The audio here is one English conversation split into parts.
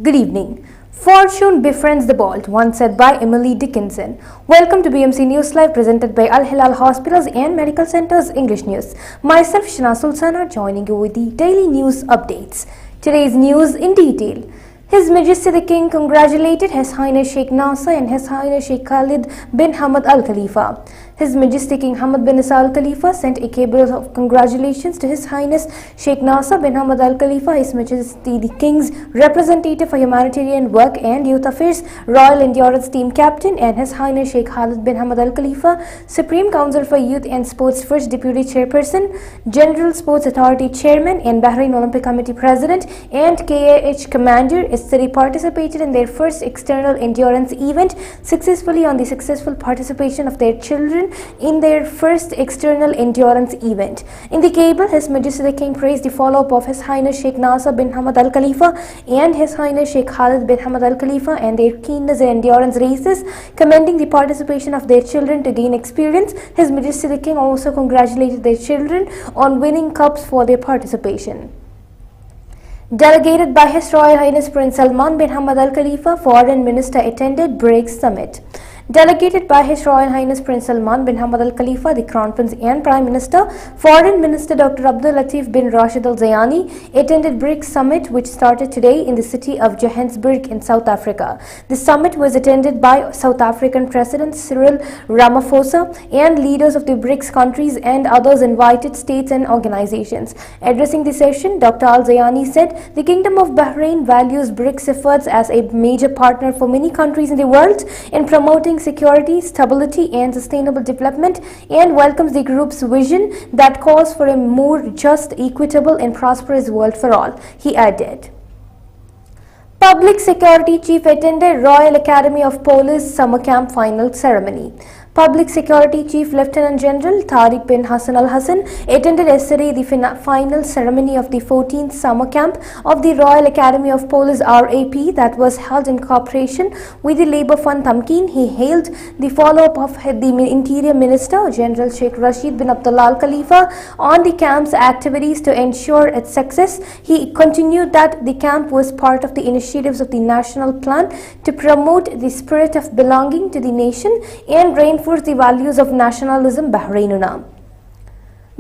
Good evening. Fortune befriends the bold, once said by Emily Dickinson. Welcome to BMC News Live, presented by Al Hilal Hospitals and Medical Centers English News. Myself, Shana Sultana, joining you with the daily news updates. Today's news in detail. His Majesty the King congratulated His Highness Sheikh Nasser and His Highness Sheikh Khalid bin Hamad Al Khalifa. His Majesty King Hamad bin Isa Al Khalifa sent a cable of congratulations to His Highness Sheikh Nasser bin Hamad Al Khalifa, His Majesty the King's representative for humanitarian work and youth affairs, Royal Endurance Team Captain, and His Highness Sheikh Khalid bin Hamad Al Khalifa, Supreme Council for Youth and Sports First Deputy Chairperson, General Sports Authority Chairman, and Bahrain Olympic Committee President and KAH Commander. Istari participated in their first external endurance event successfully on the successful participation of their children in their first external endurance event. In the cable, His Majesty the King praised the follow-up of His Highness Sheikh Nasser bin Hamad Al Khalifa and His Highness Sheikh Khalid bin Hamad Al Khalifa and their keenness in endurance races, commending the participation of their children to gain experience. His Majesty the King also congratulated their children on winning cups for their participation. Delegated by His Royal Highness Prince Salman bin Hamad Al Khalifa, Foreign Minister attended BRICS Summit. Delegated by His Royal Highness Prince Salman bin Hamad Al Khalifa, the Crown Prince and Prime Minister, Foreign Minister Dr. Abdul Latif bin Rashid Al Zayani attended BRICS Summit, which started today in the city of Johannesburg in South Africa. The summit was attended by South African President Cyril Ramaphosa and leaders of the BRICS countries and others invited states and organizations. Addressing the session, Dr. Al Zayani said, "The Kingdom of Bahrain values BRICS efforts as a major partner for many countries in the world in promoting security, stability, and sustainable development, and welcomes the group's vision that calls for a more just, equitable, and prosperous world for all," he added. Public Security Chief attended Royal Academy of Police Summer Camp final ceremony. Public Security Chief Lieutenant General Tariq bin Hassan Al Hassan attended yesterday the final ceremony of the 14th Summer Camp of the Royal Academy of Police RAP that was held in cooperation with the Labour Fund Tamkeen. He hailed the follow-up of the Interior Minister General Sheikh Rashid bin Abdullah Al Khalifa on the camp's activities to ensure its success. He continued that the camp was part of the initiatives of the National Plan to promote the spirit of belonging to the nation and reinforce the values of nationalism.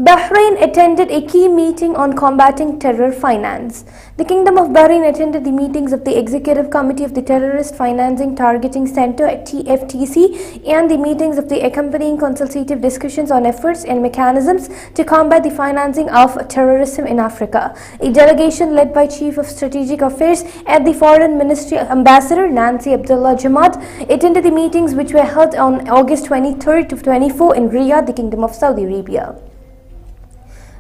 Bahrain attended a key meeting on combating terror finance. The Kingdom of Bahrain attended the meetings of the Executive Committee of the Terrorist Financing Targeting Center at TFTC and the meetings of the accompanying consultative discussions on efforts and mechanisms to combat the financing of terrorism in Africa. A delegation led by Chief of Strategic Affairs at the Foreign Ministry Ambassador Nancy Abdullah Jamad attended the meetings, which were held on August 23rd to 24 in Riyadh, the Kingdom of Saudi Arabia.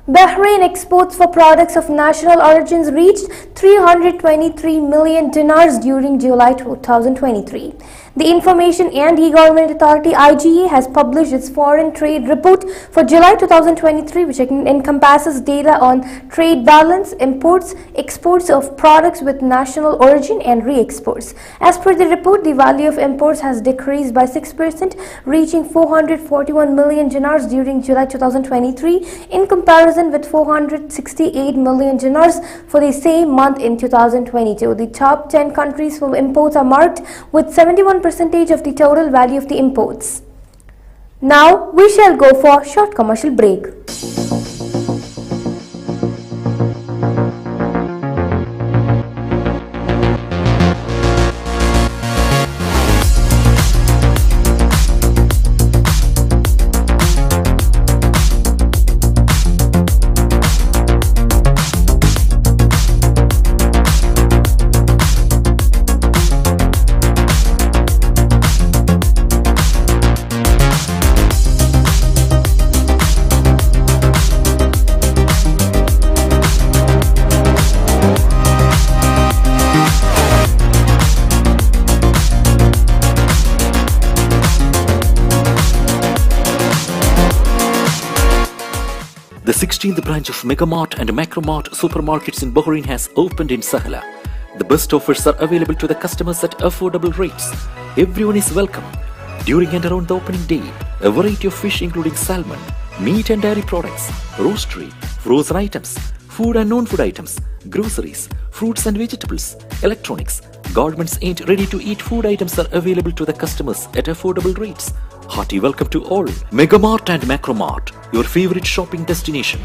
Bahrain exports for products of national origins reached 323 million dinars during July 2023. The Information and E-Government Authority IGA has published its foreign trade report for July 2023, which encompasses data on trade balance, imports, exports of products with national origin, and re-exports. As per the report, the value of imports has decreased by 6%, reaching 441 million dinars during July 2023 in comparison with 468 million dinars for the same month in 2022. The top 10 countries for imports are marked with 71% of the total value of the imports. Now we shall go for a short commercial break. The 16th branch of Megamart and Macromart supermarkets in Bahrain has opened in Sahla. The best offers are available to the customers at affordable rates. Everyone is welcome. During and around the opening day, a variety of fish including salmon, meat and dairy products, roastery, frozen items, food and non-food items, groceries, fruits and vegetables, electronics, garments and ready-to-eat food items are available to the customers at affordable rates. Hearty welcome to all. Megamart and Macromart, your favorite shopping destination.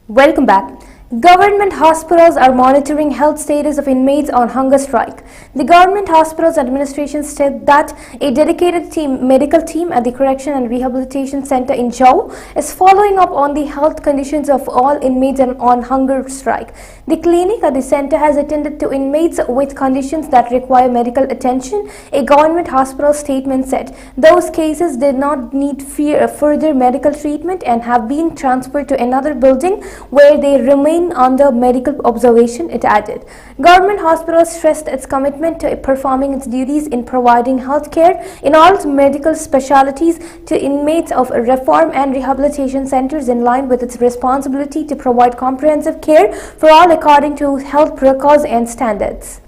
Welcome back. Government hospitals are monitoring health status of inmates on hunger strike. The Government Hospitals Administration said that a dedicated medical team at the Correction and Rehabilitation Center in Jau is following up on the health conditions of all inmates on hunger strike. The clinic at the center has attended to inmates with conditions that require medical attention. A government hospital statement said those cases did not need further medical treatment and have been transferred to another building where they remain under medical observation, it added. Government hospitals stressed its commitment to performing its duties in providing health care in all medical specialties to inmates of reform and rehabilitation centers in line with its responsibility to provide comprehensive care for all according to health protocols and standards.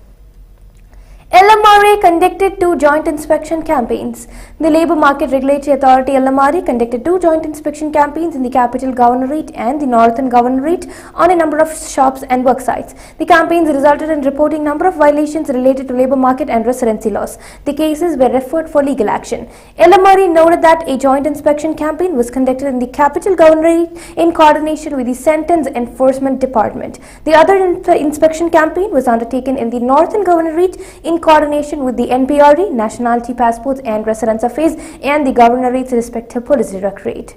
LMRA conducted 2 joint inspection campaigns. The Labour Market Regulatory Authority LMRA conducted 2 joint inspection campaigns in the Capital Governorate and the Northern Governorate on a number of shops and work sites. The campaigns resulted in reporting number of violations related to labour market and residency laws. The cases were referred for legal action. LMRA noted that a joint inspection campaign was conducted in the Capital Governorate in coordination with the Sentence Enforcement Department. The other inspection campaign was undertaken in the Northern Governorate in coordination with the NPRD, Nationality Passports and Residence Affairs, and the Governorate's respective police directorate.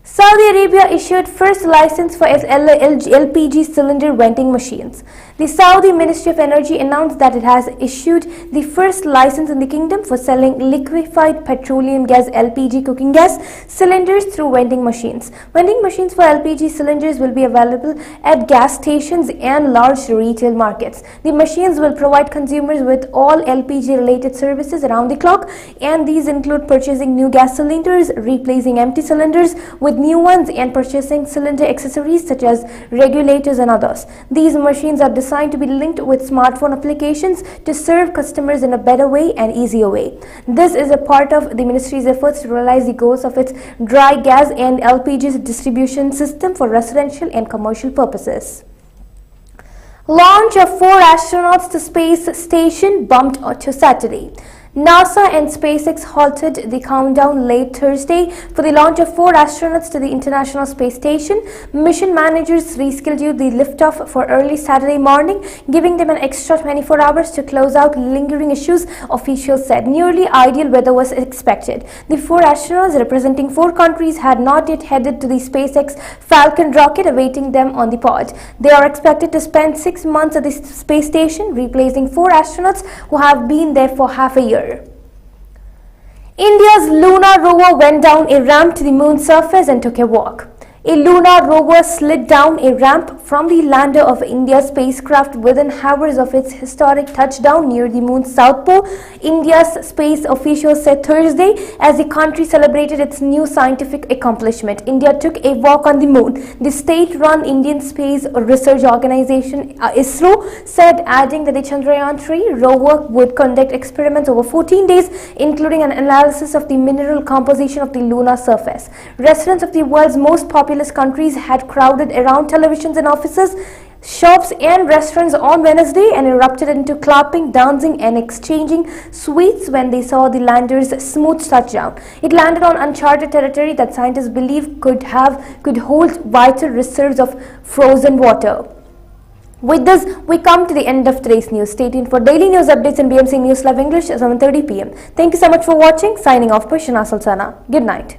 Saudi Arabia issued first license for its LPG cylinder vending machines. The Saudi Ministry of Energy announced that it has issued the first license in the kingdom for selling liquefied petroleum gas (LPG) cooking gas cylinders through vending machines. Vending machines for LPG cylinders will be available at gas stations and large retail markets. The machines will provide consumers with all LPG-related services around the clock, and these include purchasing new gas cylinders, replacing empty cylinders with new ones, and purchasing cylinder accessories such as regulators and others. These machines are designed to be linked with smartphone applications to serve customers in a better way and easier way. This is a part of the ministry's efforts to realize the goals of its dry gas and LPG distribution system for residential and commercial purposes. Launch of 4 astronauts to space station bumped to Saturday. NASA and SpaceX halted the countdown late Thursday for the launch of 4 astronauts to the International Space Station. Mission managers rescheduled the liftoff for early Saturday morning, giving them an extra 24 hours to close out lingering issues, officials said. Nearly ideal weather was expected. The 4 astronauts representing 4 countries had not yet headed to the SpaceX Falcon rocket awaiting them on the pod. They are expected to spend 6 months at the space station, replacing 4 astronauts who have been there for half a year. India's lunar rover went down a ramp to the moon's surface and took a walk. A lunar rover slid down a ramp from the lander of India's spacecraft within hours of its historic touchdown near the moon's south pole, India's space officials said Thursday, as the country celebrated its new scientific accomplishment. India took a walk on the moon, the state-run Indian Space Research Organization ISRO said, adding that the Chandrayaan-3 rover would conduct experiments over 14 days, including an analysis of the mineral composition of the lunar surface. Residents of the world's most populous countries had crowded around televisions and offices, shops and restaurants on Wednesday and erupted into clapping, dancing and exchanging sweets when they saw the lander's smooth touchdown. It landed on uncharted territory that scientists believe could hold vital reserves of frozen water. With this, we come to the end of today's news. Stay tuned for daily news updates in BMC News Live English at 7:30 p.m. Thank you so much for watching. Signing off by Shana Sultana. Good night.